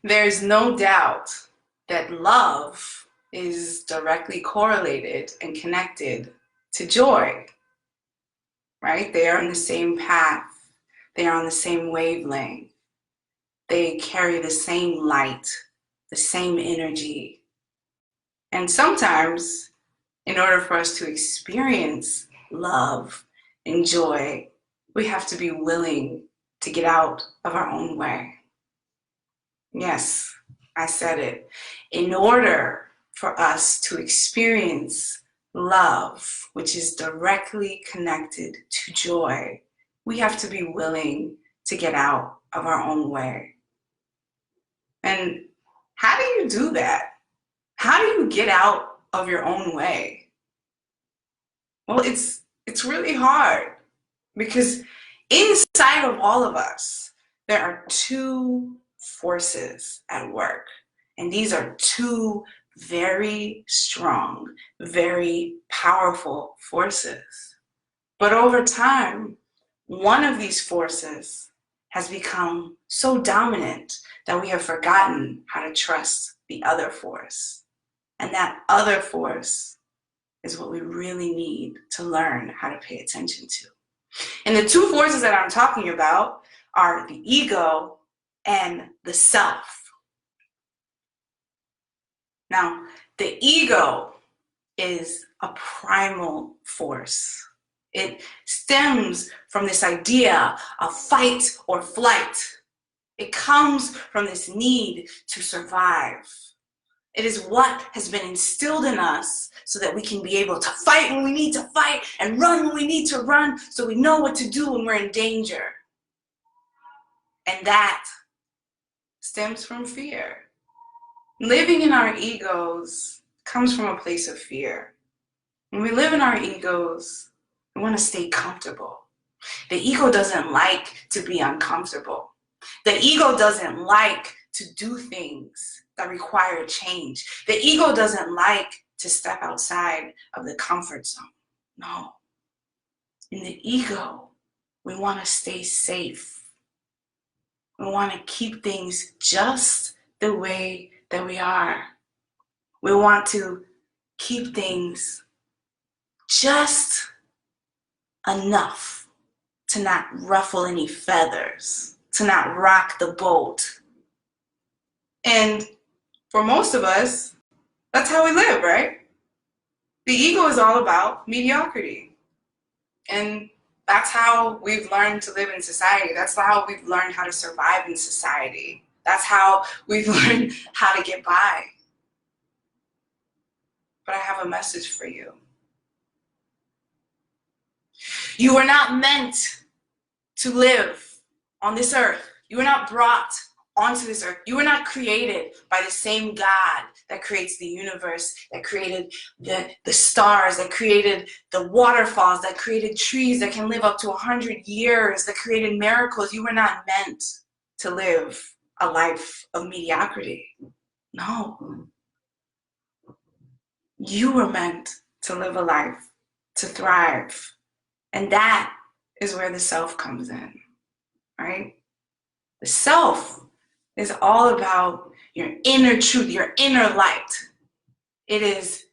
There's no doubt that love is directly correlated and connected to joy, right? They are on the same path. They are on the same wavelength. They carry the same light, the same energy. And sometimes, in order for us to experience love and joy, we have to be willing to get out of our own way. Yes, I said it. In order for us to experience love, which is directly connected to joy, we have to be willing to get out of our own way. And how do you do that? How do you get out of your own way? Well, it's really hard because inside of all of us, there are two forces at work. And these are two very strong, very powerful forces. But over time, one of these forces has become so dominant that we have forgotten how to trust the other force. And that other force is what we really need to learn how to pay attention to. And the two forces that I'm talking about are the ego and the self. Now, the ego is a primal force. It stems from this idea of fight or flight. It comes from this need to survive. It is what has been instilled in us so that we can be able to fight when we need to fight and run when we need to run, so we know what to do when we're in danger. And that stems from fear. Living in our egos comes from a place of fear. When we live in our egos, we want to stay comfortable. The ego doesn't like to be uncomfortable. The ego doesn't like to do things that require change. The ego doesn't like to step outside of the comfort zone. No. In the ego, we want to stay safe. We want to keep things just the way that we are. We want to keep things just enough to not ruffle any feathers, to not rock the boat. And for most of us, that's how we live, right? The ego is all about mediocrity. And that's how we've learned to live in society. That's how we've learned how to survive in society. That's how we've learned how to get by. But I have a message for you. You were not meant to live on this earth. You were not brought onto this earth. You were not created by the same God that creates the universe, that created the stars, that created the waterfalls, that created trees that can live up to 100 years, that created miracles. You were not meant to live a life of mediocrity. No. You were meant to live a life, to thrive. And that is where the self comes in, right? The self is all about your inner truth, your inner light. It is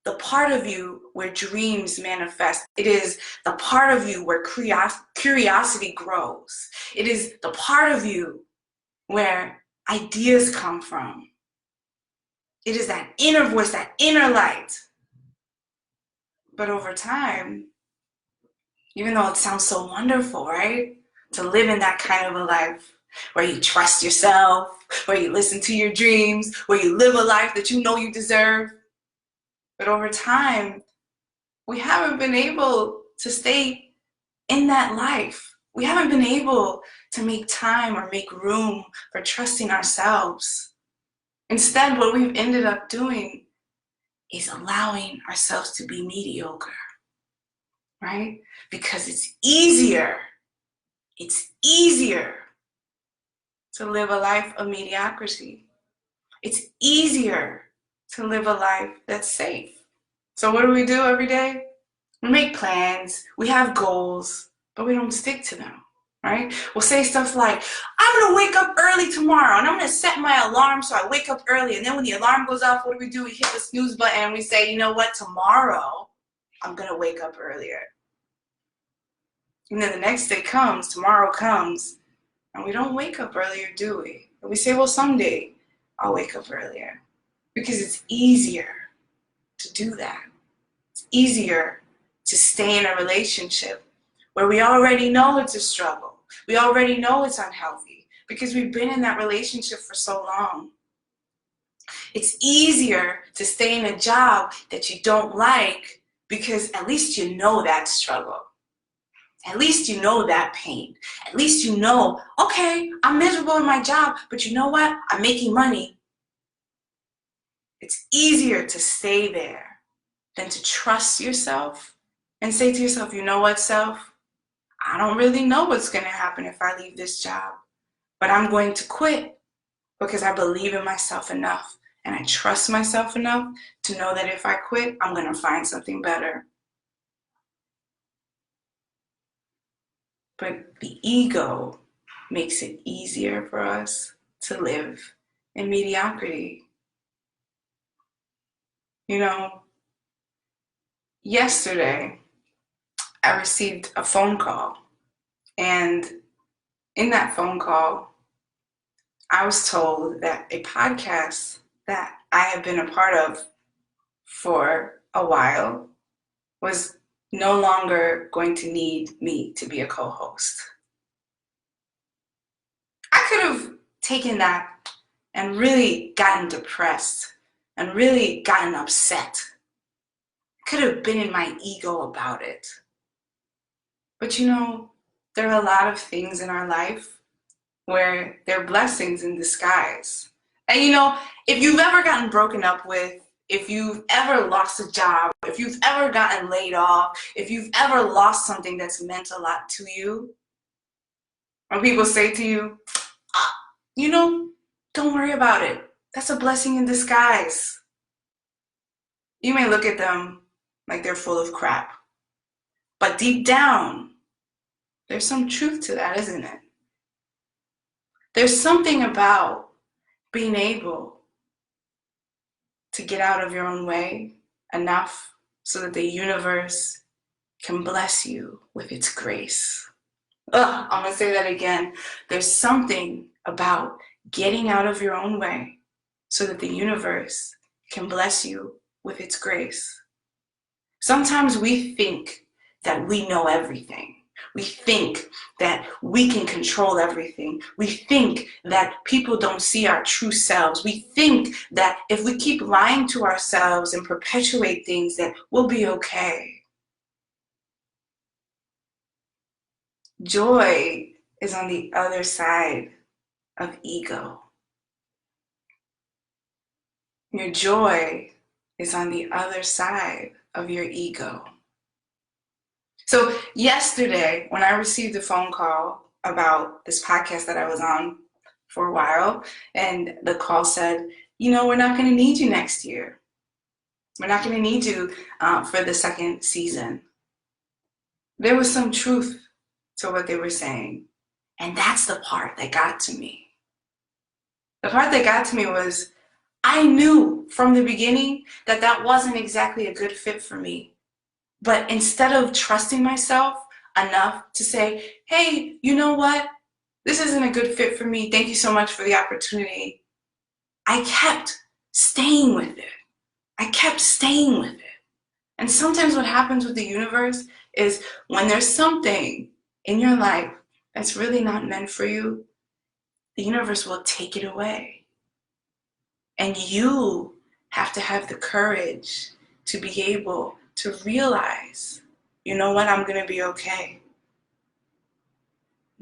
the part of you where dreams manifest. It is the part of you where curiosity grows. It is the part of you where ideas come from. It is that inner voice, that inner light. But over time, even though it sounds so wonderful, right? To live in that kind of a life where you trust yourself, where you listen to your dreams, where you live a life that you know you deserve. But over time, we haven't been able to stay in that life. We haven't been able to make time or make room for trusting ourselves. Instead, what we've ended up doing is allowing ourselves to be mediocre, right? Because it's easier to live a life of mediocrity. It's easier to live a life that's safe. So what do we do every day? We make plans, we have goals, but we don't stick to them. right? We'll say stuff like, I'm gonna wake up early tomorrow and I'm gonna set my alarm so I wake up early. And then when the alarm goes off, what do? We hit the snooze button and we say, you know what, tomorrow I'm gonna wake up earlier. And then the next day comes, tomorrow comes, and we don't wake up earlier, do we? And we say, well, someday I'll wake up earlier. Because it's easier to do that. It's easier to stay in a relationship where we already know it's a struggle. We already know it's unhealthy because we've been in that relationship for so long. It's easier to stay in a job that you don't like because at least you know that struggle. At least you know that pain. At least you know, okay, I'm miserable in my job, but you know what? I'm making money. It's easier to stay there than to trust yourself and say to yourself, you know what, self? I don't really know what's going to happen if I leave this job, but I'm going to quit because I believe in myself enough and I trust myself enough to know that if I quit, I'm going to find something better. But the ego makes it easier for us to live in mediocrity. You know, yesterday I received a phone call, and in that phone call, I was told that a podcast that I have been a part of for a while was no longer going to need me to be a co-host. I could have taken that and really gotten depressed and really gotten upset. I could have been in my ego about it. But you know, there are a lot of things in our life where they're blessings in disguise. And you know, if you've ever gotten broken up with, if you've ever lost a job, if you've ever gotten laid off, if you've ever lost something that's meant a lot to you, when people say to you, you know, don't worry about it. That's a blessing in disguise. You may look at them like they're full of crap, but deep down, there's some truth to that, isn't it? There's something about being able to get out of your own way enough so that the universe can bless you with its grace. I'm gonna say that again. There's something about getting out of your own way so that the universe can bless you with its grace. Sometimes we think that we know everything. We think that we can control everything. We think that people don't see our true selves. We think that if we keep lying to ourselves and perpetuate things, that we'll be okay. Joy is on the other side of ego. Your joy is on the other side of your ego. So yesterday, when I received a phone call about this podcast that I was on for a while, and the call said, you know, we're not going to need you next year. We're not going to need you for the second season. There was some truth to what they were saying. And that's the part that got to me. The part that got to me was, I knew from the beginning that that wasn't exactly a good fit for me. But instead of trusting myself enough to say, hey, you know what? This isn't a good fit for me. Thank you so much for the opportunity. I kept staying with it. I kept staying with it. And sometimes what happens with the universe is when there's something in your life that's really not meant for you, the universe will take it away. And you have to have the courage to be able to realize, you know what, I'm going to be okay.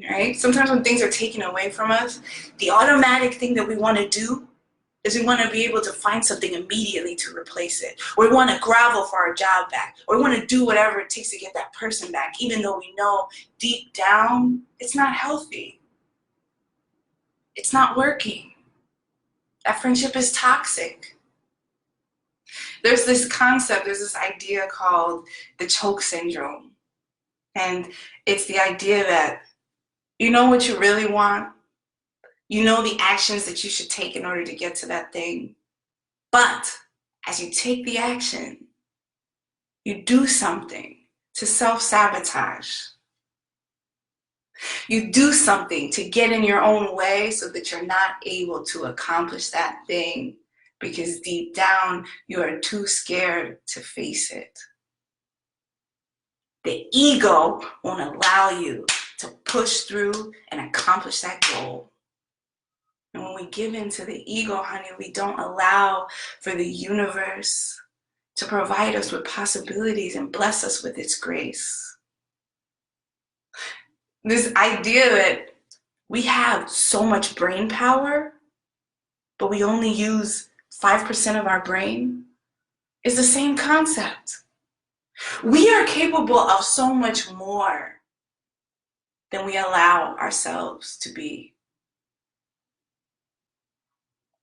Right? Sometimes when things are taken away from us, the automatic thing that we want to do is we want to be able to find something immediately to replace it. Or we want to grovel for our job back. Or we want to do whatever it takes to get that person back, even though we know deep down it's not healthy. It's not working. That friendship is toxic. There's this concept, there's this idea called the choke syndrome. And it's the idea that You know what you really want. You know the actions that you should take in order to get to that thing. But as you take the action, you do something to self-sabotage. You do something to get in your own way so that you're not able to accomplish that thing because deep down you are too scared to face it. The ego won't allow you to push through and accomplish that goal. And when we give in to the ego, honey, we don't allow for the universe to provide us with possibilities and bless us with its grace. This idea that we have so much brain power, but we only use 5% of our brain is the same concept. We are capable of so much more than we allow ourselves to be.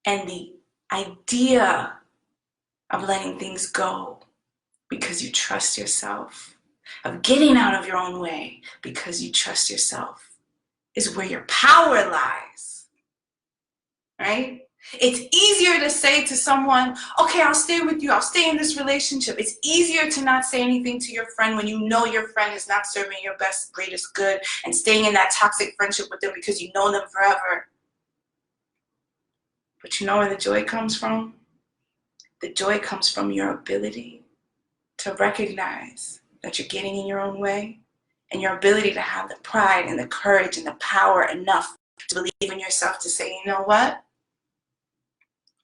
And the idea of letting things go because you trust yourself, of getting out of your own way because you trust yourself, is where your power lies, right? It's easier to say to someone, okay, I'll stay with you, I'll stay in this relationship. It's easier to not say anything to your friend when you know your friend is not serving your best, greatest good and staying in that toxic friendship with them because you know them forever. But you know where the joy comes from? The joy comes from your ability to recognize that you're getting in your own way and your ability to have the pride and the courage and the power enough to believe in yourself to say, you know what?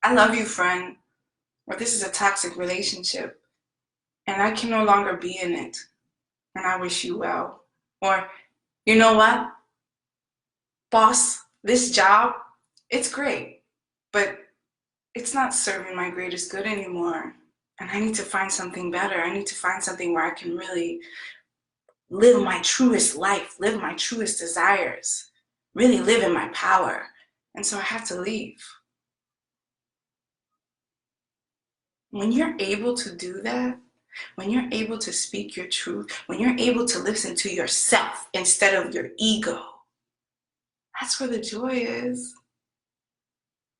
I love you, friend, or this is a toxic relationship and I can no longer be in it and I wish you well. Or, you know what? Boss, this job, it's great, but it's not serving my greatest good anymore. And I need to find something better. I need to find something where I can really live my truest life, live my truest desires, really live in my power. And so I have to leave. When you're able to do that, when you're able to speak your truth, when you're able to listen to yourself instead of your ego, that's where the joy is.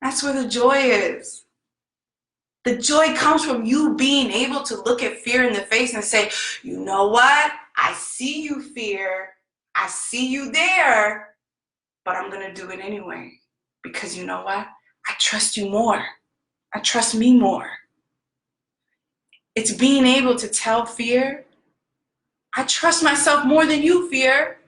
That's where the joy is. The joy comes from you being able to look at fear in the face and say, you know what? I see you, fear. I see you there, but I'm going to do it anyway. Because you know what? I trust you more. I trust me more. It's being able to tell fear, I trust myself more than you, fear.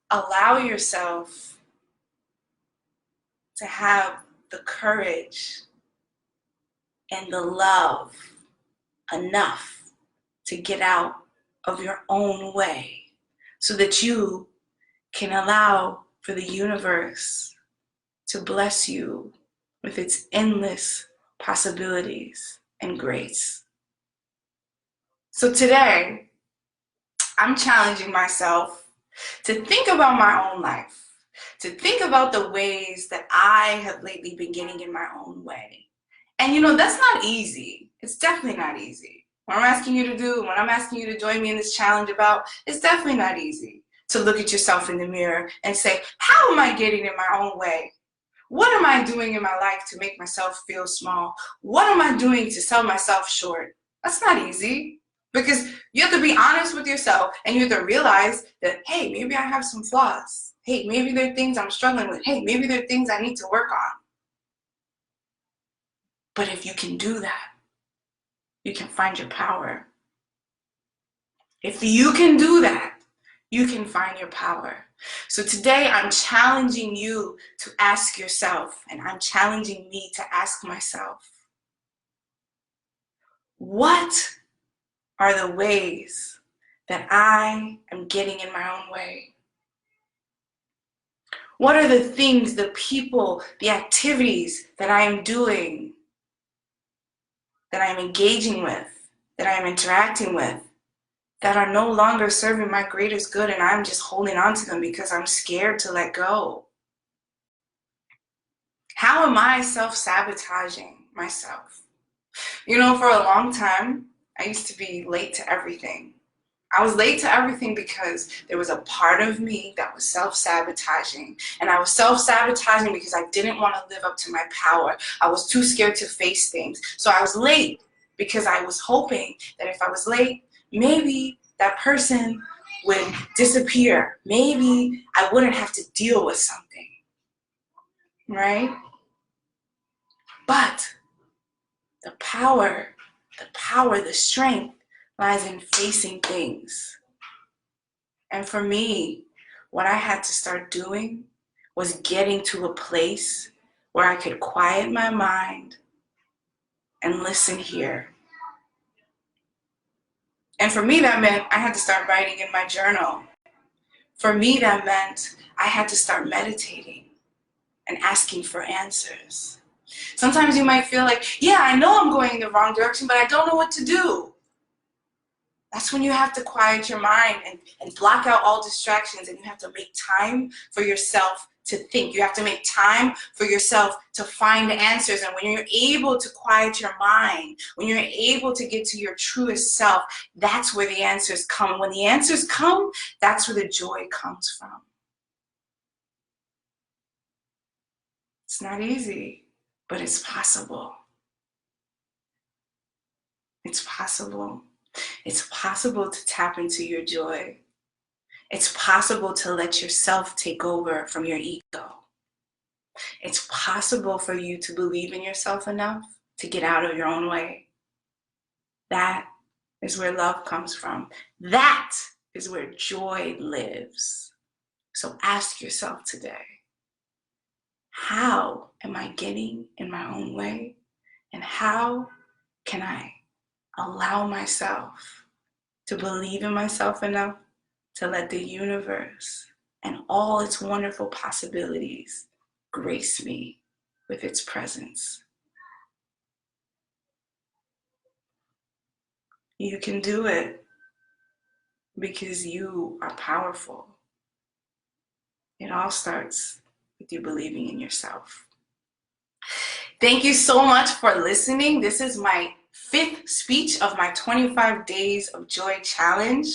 Allow yourself to have the courage and the love enough to get out of your own way so that you can allow for the universe to bless you with its endless possibilities and grace. So today, I'm challenging myself to think about my own life, to think about the ways that I have lately been getting in my own way. And you know, that's not easy. It's definitely not easy. What I'm asking you to do, what I'm asking you to join me in this challenge about, it's definitely not easy to look at yourself in the mirror and say, how am I getting in my own way? What am I doing in my life to make myself feel small? What am I doing to sell myself short? That's not easy because you have to be honest with yourself and you have to realize that, hey, maybe I have some flaws. Hey, maybe there are things I'm struggling with. Hey, maybe there are things I need to work on. But if you can do that, you can find your power. If you can do that, you can find your power. So today I'm challenging you to ask yourself, and I'm challenging me to ask myself, what are the ways that I am getting in my own way? What are the things, the people, the activities that I am doing, that I am engaging with, that I am interacting with, that are no longer serving my greatest good and I'm just holding on to them because I'm scared to let go? How am I self-sabotaging myself? You know, for a long time, I used to be late to everything. I was late to everything because there was a part of me that was self-sabotaging. And I was self-sabotaging because I didn't want to live up to my power. I was too scared to face things. So I was late because I was hoping that if I was late, maybe that person would disappear. Maybe I wouldn't have to deal with something, right? But the power, the strength lies in facing things. And for me, what I had to start doing was getting to a place where I could quiet my mind and listen here. And for me, that meant I had to start writing in my journal. For me, that meant I had to start meditating and asking for answers. Sometimes you might feel like, yeah, I know I'm going in the wrong direction, but I don't know what to do. That's when you have to quiet your mind and block out all distractions, and you have to make time for yourself to think. You have to make time for yourself to find answers. And when you're able to quiet your mind, when you're able to get to your truest self, that's where the answers come. When the answers come, that's where the joy comes from. It's not easy, but it's possible. It's possible. It's possible to tap into your joy. It's possible to let yourself take over from your ego. It's possible for you to believe in yourself enough to get out of your own way. That is where love comes from. That is where joy lives. So ask yourself today, how am I getting in my own way? And how can I allow myself to believe in myself enough to let the universe and all its wonderful possibilities grace me with its presence? You can do it because you are powerful. It all starts with you believing in yourself. Thank you so much for listening. This is my 5th speech of my 25 Days of Joy Challenge.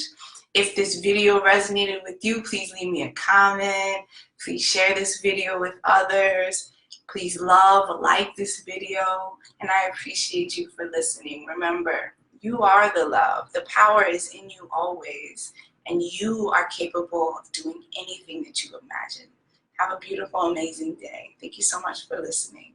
If this video resonated with you, please leave me a comment. Please share this video with others. Please like this video, and I appreciate you for listening. Remember, you are the love. The power is in you always, and you are capable of doing anything that you imagine. Have a beautiful, amazing day. Thank you so much for listening.